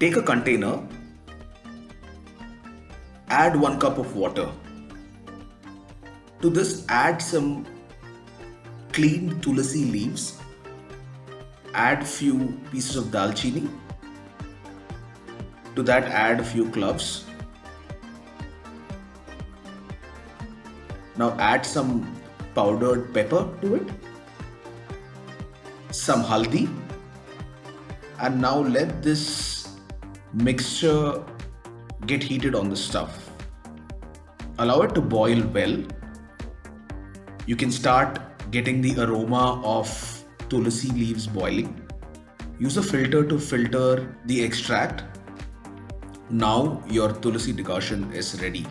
Take a container, add 1 cup of water. To this, add some cleaned tulsi leaves, add few pieces of dalchini. To that, add a few cloves. Now add some powdered pepper to it, some haldi, and now let this mixture get heated on the stove. Allow it to boil well. You can start getting the aroma of tulsi leaves boiling. Use a filter to filter the extract. Now your Tulsi decoction is ready.